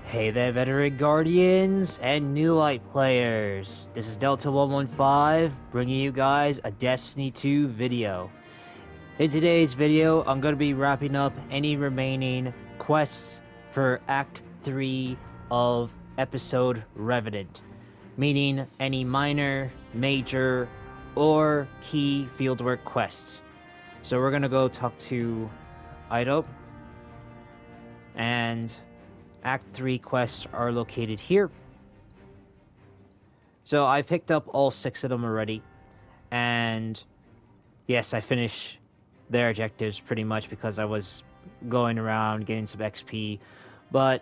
Hey there, veteran guardians and new light players. This is Delta 115 bringing you guys a Destiny 2 video. In today's video, I'm going to be wrapping up any remaining quests for Act 3 of episode Revenant, meaning any minor, major, or key fieldwork quests. So we're going to go talk to Ido, and Act 3 quests are located here. So I picked up all 6 of them already, and yes, I finished their objectives pretty much because I was going around getting some XP. But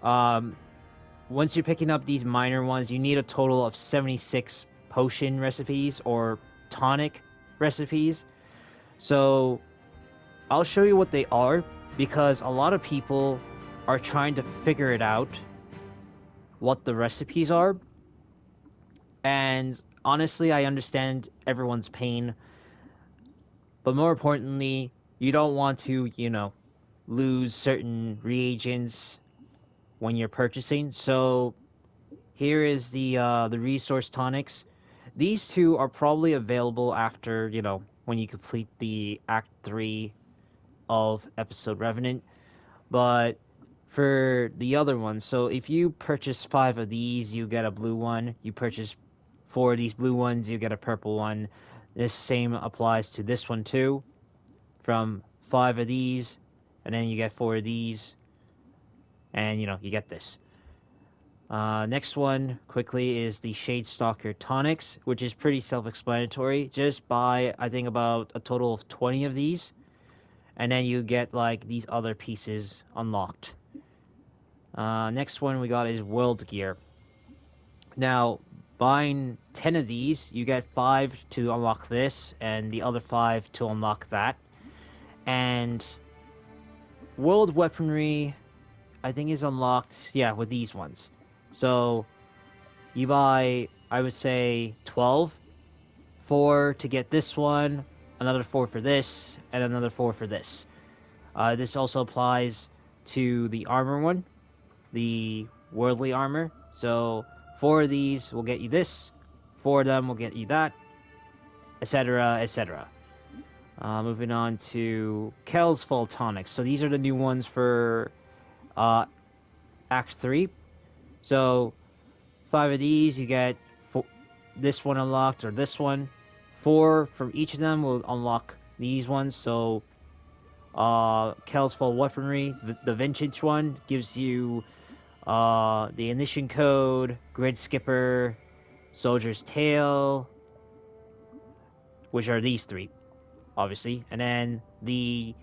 once you're picking up these minor ones, you need a total of 76 potion recipes or tonic recipes. So I'll show you what they are, because a lot of people are trying to figure it out what the recipes are, and honestly I understand everyone's pain, but more importantly, you don't want to, lose certain reagents when you're purchasing. So here is the resource tonics. These two are probably available after, when you complete the Act 3 of episode Revenant. But for the other ones, so if you purchase 5 of these, you get a blue one. You purchase 4 of these blue ones, you get a purple one. This same applies to this one too. From 5 of these, and then you get 4 of these, and you get this. Next one quickly is the Shade Stalker tonics, which is pretty self-explanatory. Just buy, I think, about a total of 20 of these, and then you get like these other pieces unlocked. Next one we got is World Gear. Now, buying 10 of these, you get 5 to unlock this, and the other 5 to unlock that. And World Weaponry, I think, is unlocked, with these ones. So, you buy, I would say, 12. 4 to get this one, another 4 for this, and another 4 for this. This also applies to the armor one, the worldly armor. So 4 of these will get you this, 4 of them will get you that, etc., etc. Moving on to Kel's Fall tonics. So these are the new ones for Act 3. So 5 of these, you get this one unlocked, or this one. 4 from each of them will unlock these ones. So Kel's Fall Weaponry, the vintage one, gives you the Ignition Code, Grid Skipper, Soldier's Tale, which are these 3, obviously. And then the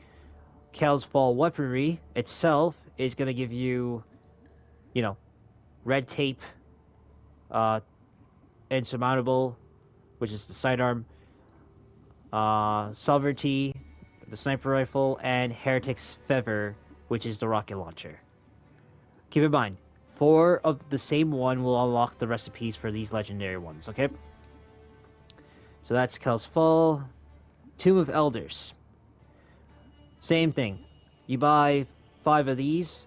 Kel's Fall Weaponry itself is going to give you, Red Tape, Insurmountable, which is the sidearm, Sovereignty, the sniper rifle, and Heretic's Feather, which is the rocket launcher. Keep in mind, 4 of the same one will unlock the recipes for these legendary ones, okay? So that's Kel's Fall. Tomb of Elders. Same thing. You buy 5 of these,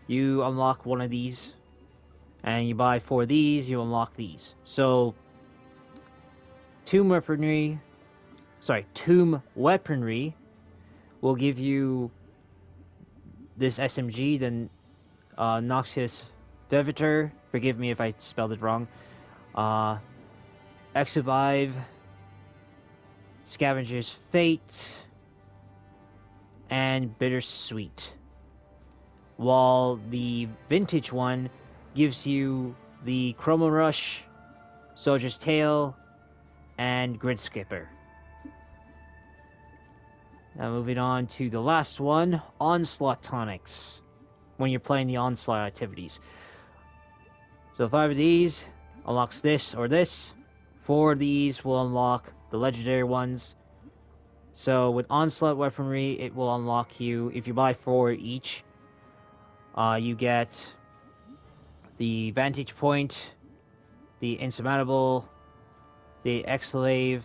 you unlock 1 of these. And you buy 4 of these, you unlock these. So, Tomb Weaponry will give you this SMG, then Noxious Vevitor, forgive me if I spelled it wrong, Exavive, Scavenger's Fate, and Bittersweet. While the vintage one gives you the Chroma Rush, Soldier's Tale, and Grid Skipper. Now moving on to the last one, Onslaught tonics, when you're playing the Onslaught activities. So 5 of these unlocks this or this. 4 of these will unlock the legendary ones. So with Onslaught Weaponry, it will unlock you, if you buy 4 each, you get the Vantage Point, the Insurmountable, the Exclave,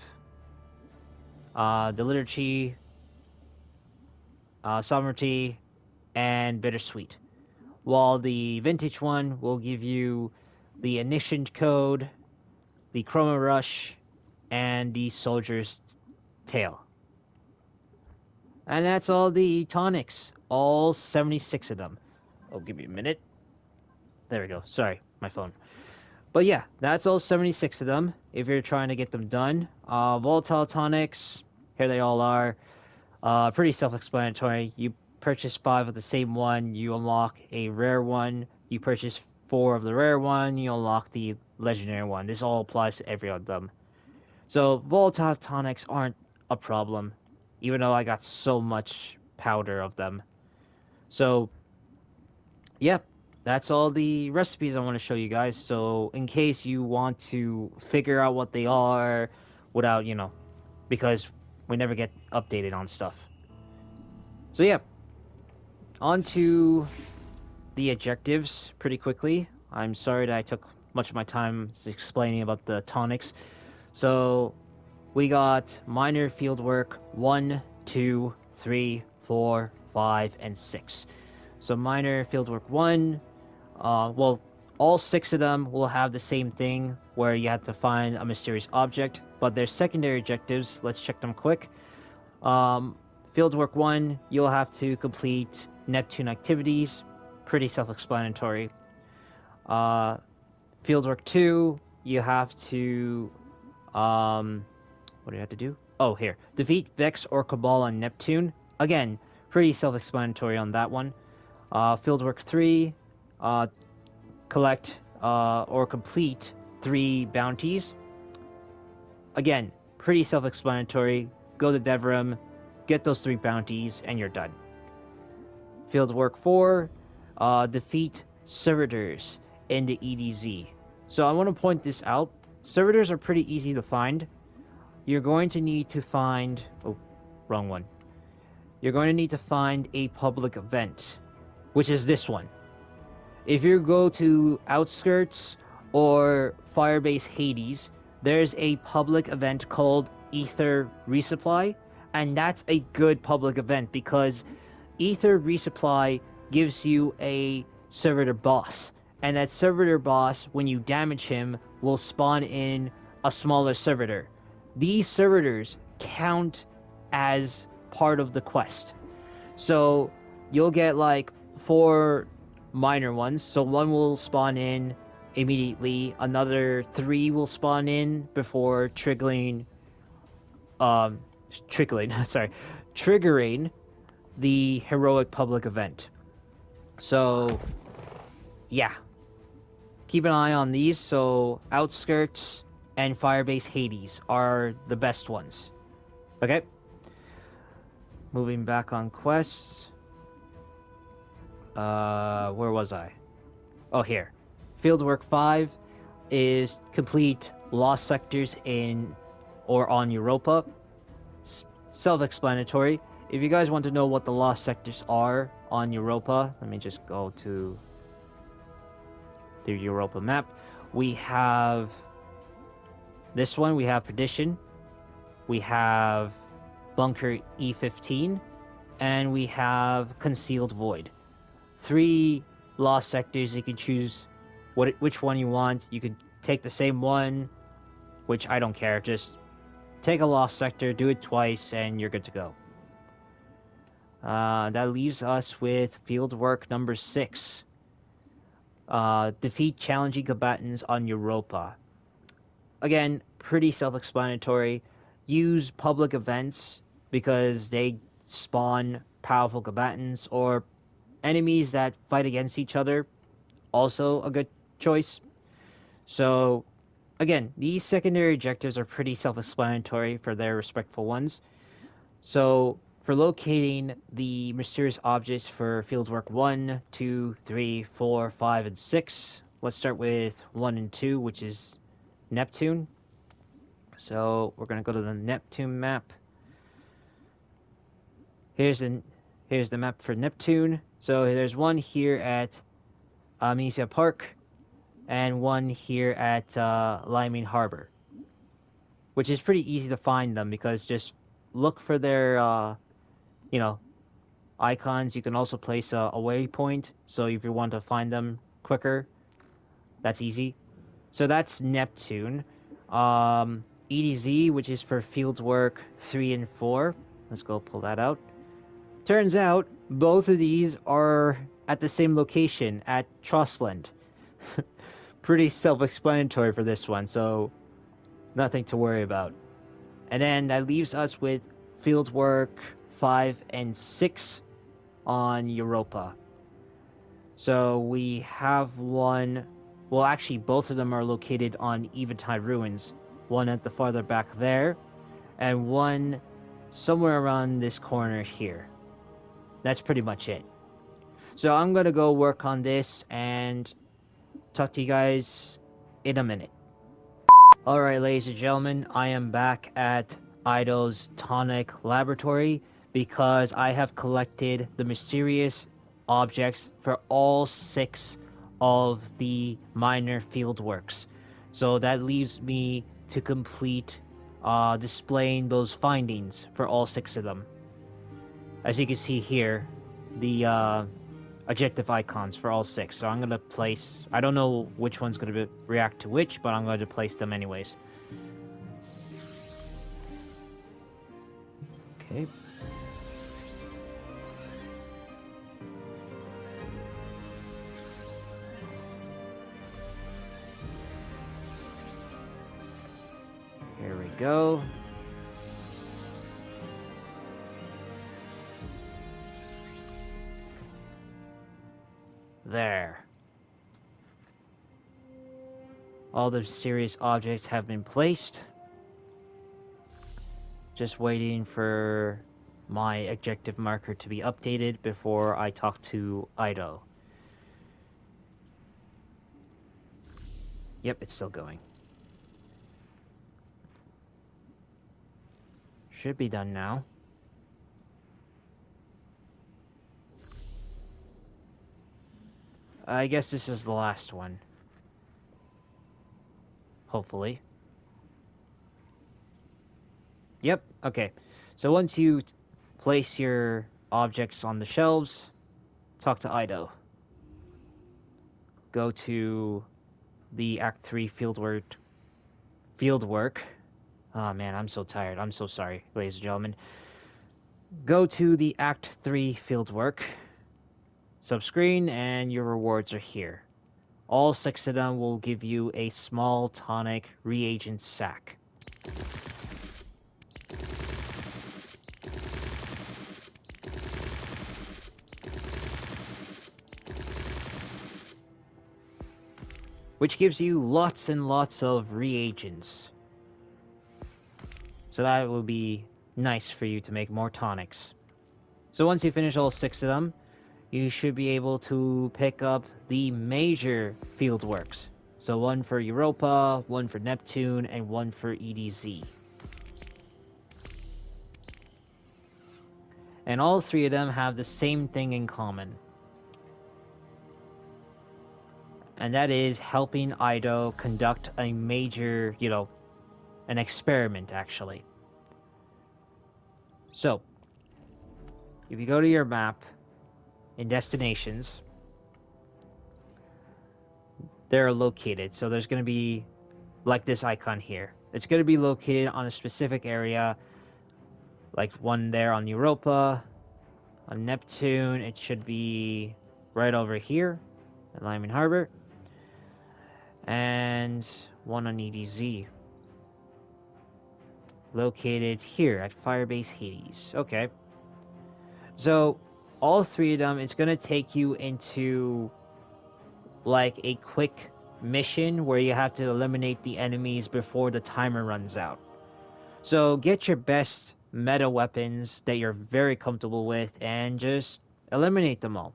the Liturgy, Sovereignty, and Bittersweet. while the vintage one will give you the ignition code, the chroma rush, and the soldier's tale. And that's all the tonics, all 76 of them. Oh, give me a minute. There we go. Sorry, my phone. But yeah, that's all 76 of them if you're trying to get them done. Volatile tonics, here they all are. Pretty self-explanatory. You purchase 5 of the same one, you unlock a rare one. You purchase 4 of the rare one, you unlock the legendary one. This all applies to every one of them. So volatile tonics aren't a problem, even though I got so much powder of them. So, yeah, that's all the recipes I want to show you guys. So, in case you want to figure out what they are without, because we never get updated on stuff. So, yeah, on to the objectives pretty quickly. I'm sorry that I took much of my time explaining about the tonics. So, we got minor fieldwork 1, 2, 3, 4, 5, and 6. So minor fieldwork 1, well, all 6 of them will have the same thing where you have to find a mysterious object, but their secondary objectives, let's check them quick. Fieldwork 1, you'll have to complete Neptune activities, pretty self-explanatory. Fieldwork 2, you have to, what do you have to do? Oh, here. Defeat Vex or Cabal on Neptune. Again, pretty self-explanatory on that one. Fieldwork 3, collect or complete 3 bounties. Again, pretty self-explanatory. Go to Devrim, get those 3 bounties, and you're done. Fieldwork 4, defeat servitors in the EDZ. So I want to point this out. Servitors are pretty easy to find. You're going to need to find... Oh, wrong one. You're going to need to find a public event, which is this one. If you go to Outskirts or Firebase Hades, there's a public event called Ether Resupply, and that's a good public event because Ether Resupply gives you a servitor boss, and that servitor boss, when you damage him, will spawn in a smaller servitor. These servitors count as part of the quest. So you'll get like 4 minor ones. So 1 will spawn in immediately. Another 3 will spawn in before triggering the heroic public event. So yeah, keep an eye on these. So Outskirts and Firebase Hades are the best ones. Okay, moving back on quests. Where was I? Oh, here. Fieldwork 5 is complete lost sectors in or on Europa. Self-explanatory. If you guys want to know what the lost sectors are on Europa, let me just go to the Europa map. We have this one. We have Perdition. We have Bunker E15. And we have Concealed Void. 3 lost sectors. You can choose which one you want. You could take the same one, which I don't care. Just take a lost sector, do it twice, and you're good to go. That leaves us with Fieldwork number 6. Defeat challenging combatants on Europa. Again, pretty self-explanatory. Use public events because they spawn powerful combatants or enemies that fight against each other. Also a good choice. So, again, these secondary objectives are pretty self-explanatory for their respectful ones. So, for locating the mysterious objects for Fieldwork 1, 2, 3, 4, 5, and 6, let's start with 1 and 2, which is Neptune. So, we're going to go to the Neptune map. Here's the map for Neptune. So, there's one here at Amnesia Park, and one here at Liming Harbor, which is pretty easy to find them because just look for their, icons, you can also place a waypoint, so if you want to find them quicker, that's easy. So that's Neptune. EDZ, which is for Fieldwork 3 and 4. Let's go pull that out. Turns out, both of these are at the same location, at Trostland. Pretty self-explanatory for this one, so nothing to worry about. And then that leaves us with Fieldwork 5 and 6 on Europa. So we have one... Well, actually, both of them are located on Eventide Ruins. One at the farther back there, and one somewhere around this corner here. That's pretty much it. So I'm gonna go work on this and talk to you guys in a minute. Alright, ladies and gentlemen, I am back at Ido's Tonic Laboratory because I have collected the mysterious objects for all 6 of the minor fieldworks. So that leaves me to complete displaying those findings for all 6 of them. As you can see here, the objective icons for all 6. So I'm going to place... I don't know which one's going to react to which, but I'm going to place them anyways. Okay. Here we go. There. All the serious objects have been placed. Just waiting for my objective marker to be updated before I talk to Ido. Yep, it's still going. Should be done now. I guess this is the last one. Hopefully. Yep, okay. So once you place your objects on the shelves, talk to Ido. Go to the Act 3 Fieldwork. Oh man, I'm so tired. I'm so sorry, ladies and gentlemen. Go to the Act 3 Fieldwork. Subscreen, and your rewards are here. All 6 of them will give you a small tonic reagent sack. Which gives you lots and lots of reagents. So that will be nice for you to make more tonics. So once you finish all 6 of them, you should be able to pick up the major fieldworks. So one for Europa, one for Neptune, and one for EDZ. And all 3 of them have the same thing in common. And that is helping Ido conduct a major, an experiment, actually. So, if you go to your map, in destinations, they're located. So there's going to be, like this icon here. It's going to be located on a specific area, like one there on Europa. On Neptune, it should be right over here, at Lyman Harbor. And one on EDZ. Located here, at Firebase Hades. Okay. So, all 3 of them, it's going to take you into like a quick mission where you have to eliminate the enemies before the timer runs out. So get your best meta weapons that you're very comfortable with and just eliminate them all.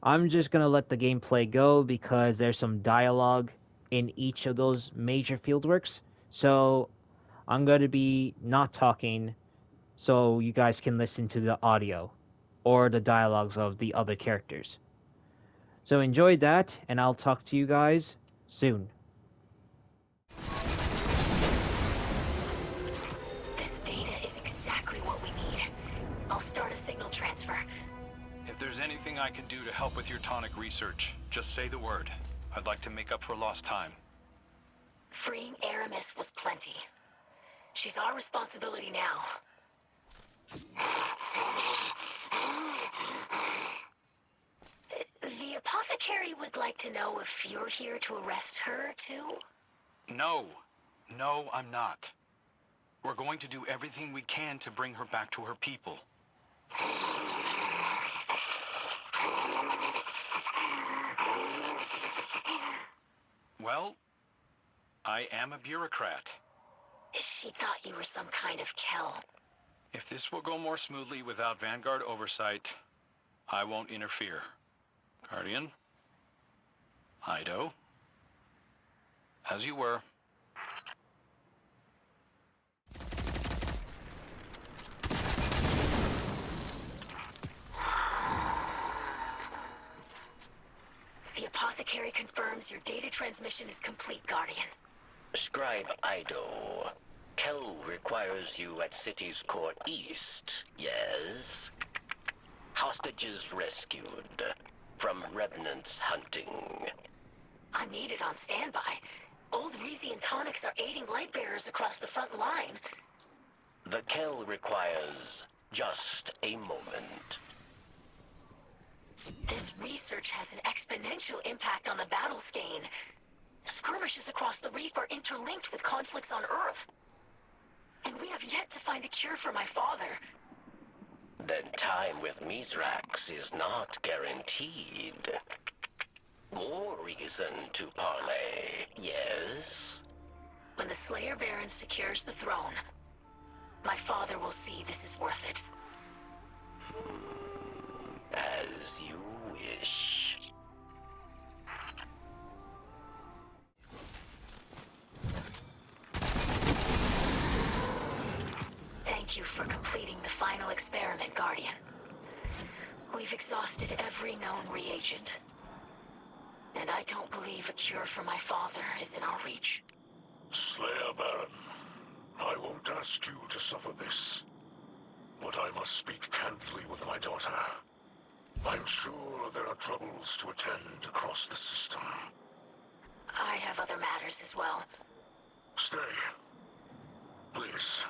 I'm just going to let the gameplay go because there's some dialogue in each of those major fieldworks. So I'm going to be not talking so you guys can listen to the audio or the dialogues of the other characters. So enjoy that, and I'll talk to you guys soon. This data is exactly what we need. I'll start a signal transfer. there's anything I can do to help with your tonic research, just say the word. I'd like to make up for lost time. Freeing Aramis was plenty. She's our responsibility now. The apothecary would like to know if you're here to arrest her, too? No. No, I'm not. We're going to do everything we can to bring her back to her people. Well, I am a bureaucrat. She thought you were some kind of Kel. If this will go more smoothly without Vanguard oversight, I won't interfere. Guardian? Ido? As you were. The apothecary confirms your data transmission is complete, Guardian. Scribe Ido, Kel requires you at City's Court East, yes? Hostages rescued from Revenant's hunting. I'm needed on standby. Old Rezian tonics are aiding Lightbearers across the front line. The Kel requires just a moment. This research has an exponential impact on the battle skein. Skirmishes across the reef are interlinked with conflicts on Earth. And we have yet to find a cure for my father. Then time with Mithrax is not guaranteed. More reason to parley, yes? When the Slayer Baron secures the throne, my father will see this is worth it. As you wish. Thank you for completing the final experiment, Guardian. We've exhausted every known reagent. And I don't believe a cure for my father is in our reach. Slayer Baron, I won't ask you to suffer this. But I must speak candidly with my daughter. I'm sure there are troubles to attend across the system. I have other matters as well. Stay. Please.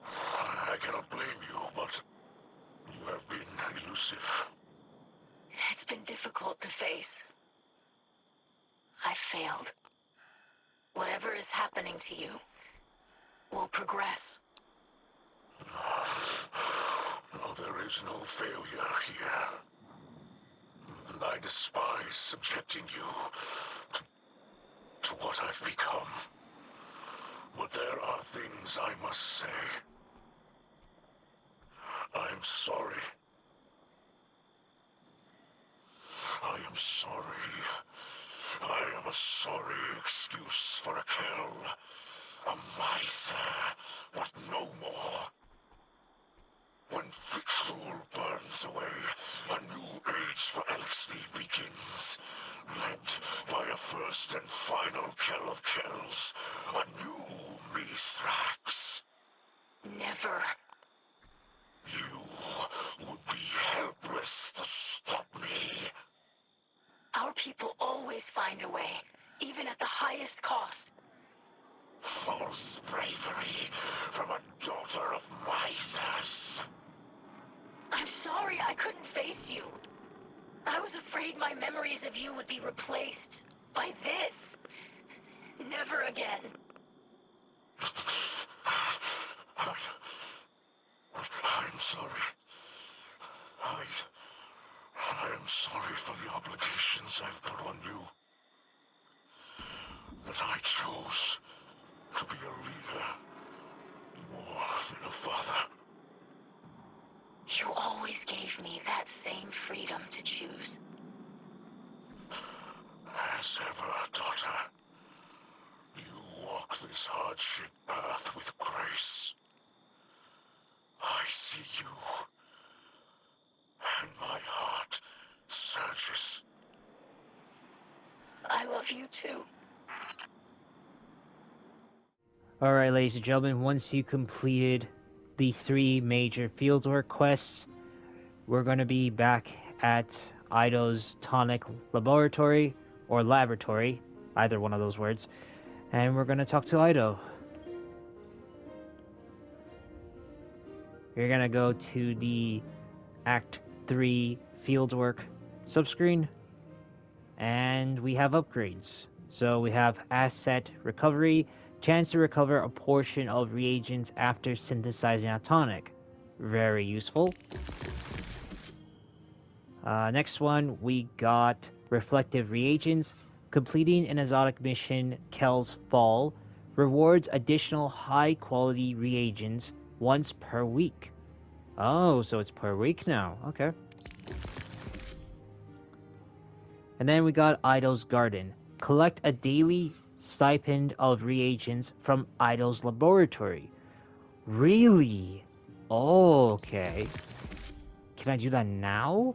I cannot blame you, but you have been elusive. It's been difficult to face. I failed. Whatever is happening to you will progress. No, there is no failure here. And I despise subjecting you to what I've become. But there are things I must say. I'm sorry. I am sorry. I am a sorry excuse for a Kel. A miser, but no more. When Victual burns away, a new age for Elixir begins. Led by a first and final Kel of Kels, a new Mithrax. Never. You would be helpless to stop me. Our people always find a way, even at the highest cost. False bravery from a daughter of misers. I'm sorry I couldn't face you. I was afraid my memories of you would be replaced by this. Never again. I'm sorry. I am sorry for the obligations I've put on you. That I chose to be a leader more than a father. You always gave me that same freedom to choose. As ever, daughter, you walk this hardship path with grace. I see you, and my heart surges. I love you too. Alright, ladies and gentlemen, once you completed the 3 major fieldwork quests, we're going to be back at Ido's tonic laboratory, or laboratory, either one of those words, and we're going to talk to Ido. You're going to go to the Act 3 Fieldwork subscreen, and we have upgrades. So we have Asset Recovery, chance to recover a portion of reagents after synthesizing a tonic. Very useful. Next one, we got Reflective Reagents. Completing an exotic mission, Kel's Fall, rewards additional high-quality reagents once per week. Oh, so it's per week now. Okay. And then we got Ido's Garden. Collect a daily stipend of reagents from Ido's laboratory. Really? Oh, okay. Can I do that now?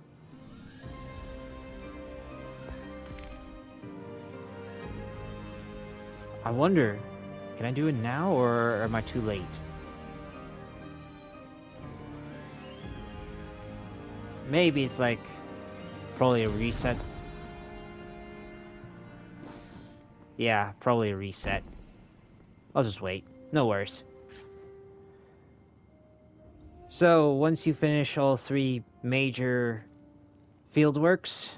I wonder, can I do it now or am I too late? Maybe it's like probably a reset. Yeah, probably a reset. I'll just wait. No worries. So, once you finish all 3 major fieldworks,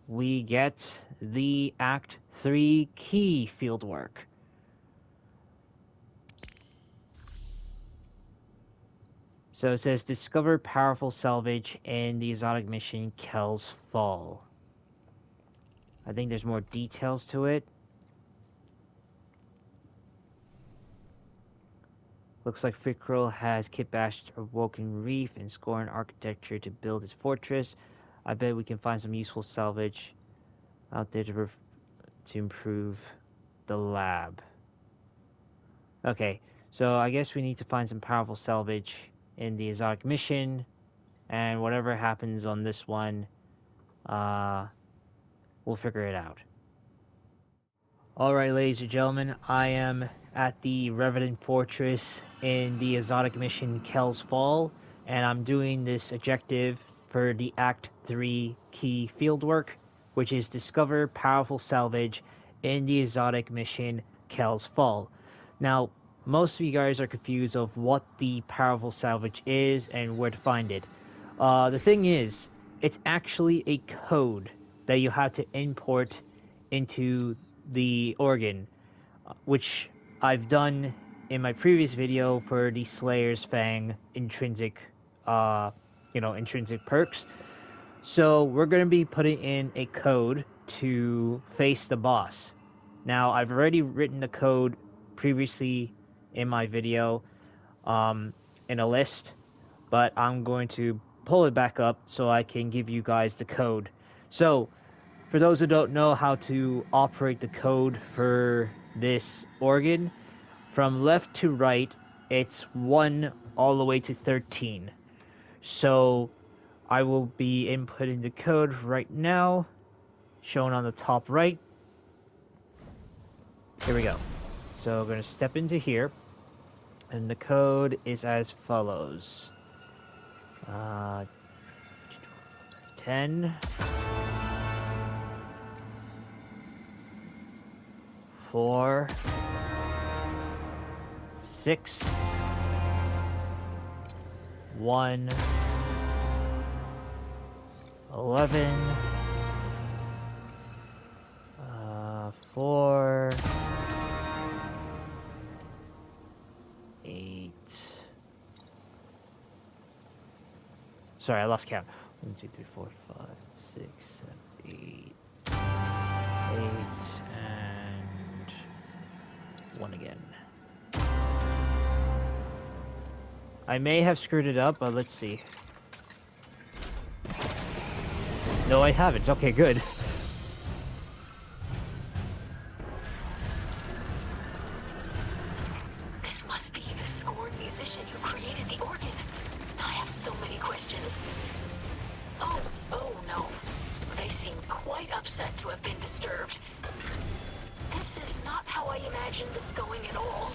we get the Act 3 key fieldwork. So it says, discover powerful salvage in the exotic mission Kel's Fall. I think there's more details to it. Looks like Fickrell has kitbashed a Woken Reef and scorned architecture to build his fortress. I bet we can find some useful salvage out there to improve the lab. Okay, so I guess we need to find some powerful salvage in the exotic mission, and whatever happens on this one, we'll figure it out. Alright, ladies and gentlemen, I am at the Revenant Fortress in the exotic mission Kel's Fall, and I'm doing this objective for the Act 3 key fieldwork, which is discover powerful salvage in the exotic mission Kel's Fall. Now, most of you guys are confused of what the powerful salvage is and where to find it. The thing is, it's actually a code that you have to import into the organ, which I've done in my previous video for the Slayer's Fang intrinsic, intrinsic perks. So we're going to be putting in a code to face the boss. Now, I've already written the code previously in my video in a list, but I'm going to pull it back up so I can give you guys the code. So, for those who don't know how to operate the code for this organ, from left to right, it's 1 all the way to 13. So, I will be inputting the code right now, shown on the top right. Here we go. So, we're going to step into here, and the code is as follows. 10... 4, 6, 1, 11, 4, 8. Sorry, I lost count. 1, 2, 3, 4, 5, 6, 7, 8. 8 and 1 again. I may have screwed it up, but let's see. No, I haven't. Okay, good. This must be the scorned musician who created the organ. I have so many questions. Oh no. They seem quite upset to have been disturbed. This is not how I imagined this going at all.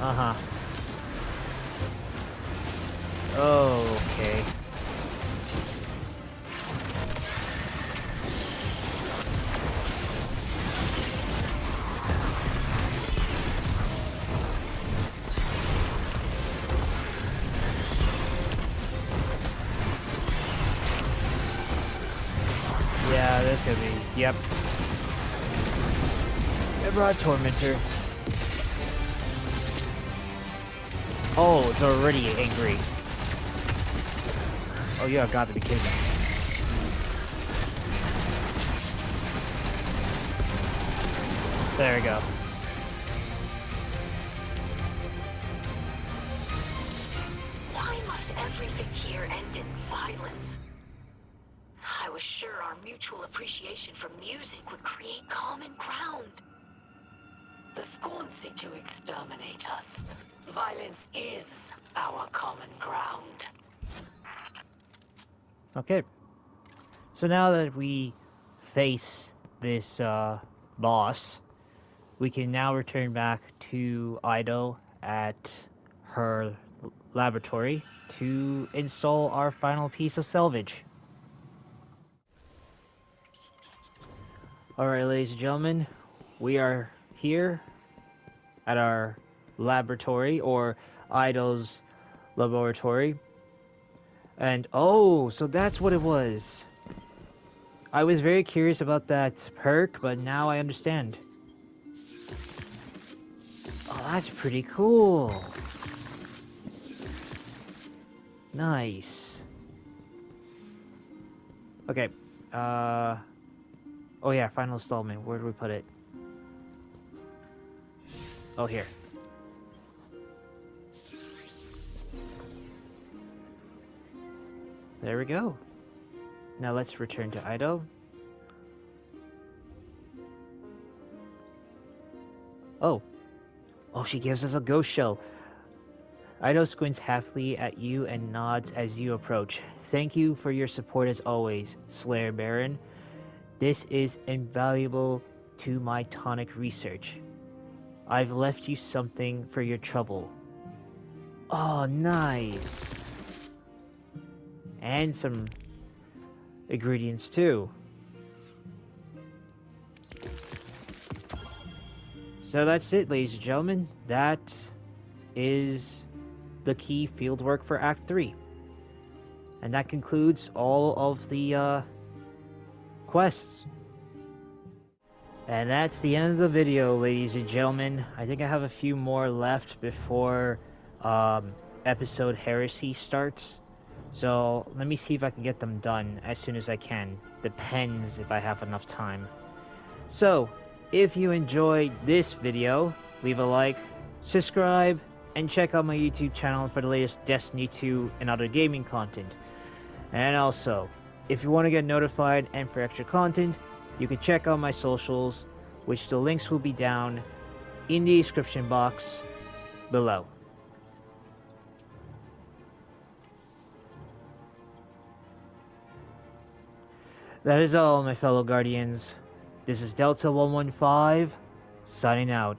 Uh-huh. Okay. Yeah, that's gonna be. Yep. Emerald Tormentor. Oh, it's already angry. Oh, you have got to be kidding me. There we go. Why must everything here end in violence? I was sure our mutual appreciation for music would create common ground. The Scorn seek to exterminate us. Violence is our common ground. Okay. So now that we face this boss, we can now return back to Ido at her laboratory to install our final piece of salvage. Alright, ladies and gentlemen, we are here at our laboratory, or Ido's laboratory. And oh, so that's what it was. I was very curious about that perk, but now I understand. Oh, that's pretty cool. Nice. Okay, oh yeah, final installment. Where do we put it? Oh, here. There we go. Now let's return to Ido. Oh. Oh, she gives us a ghost shell. Ido squints happily at you and nods as you approach. Thank you for your support as always, Slayer Baron. This is invaluable to my tonic research. I've left you something for your trouble. Oh, nice. And some ingredients too. So that's it, ladies and gentlemen. That is the key fieldwork for Act 3. And that concludes all of the quests. And that's the end of the video, ladies and gentlemen. I think I have a few more left before episode Heresy starts. So let me see if I can get them done as soon as I can. Depends if I have enough time. So, if you enjoyed this video, leave a like, subscribe, and check out my YouTube channel for the latest Destiny 2 and other gaming content. And also, if you want to get notified and for extra content, you can check out my socials, which the links will be down in the description box below. That is all, my fellow Guardians. This is Delta 115, signing out.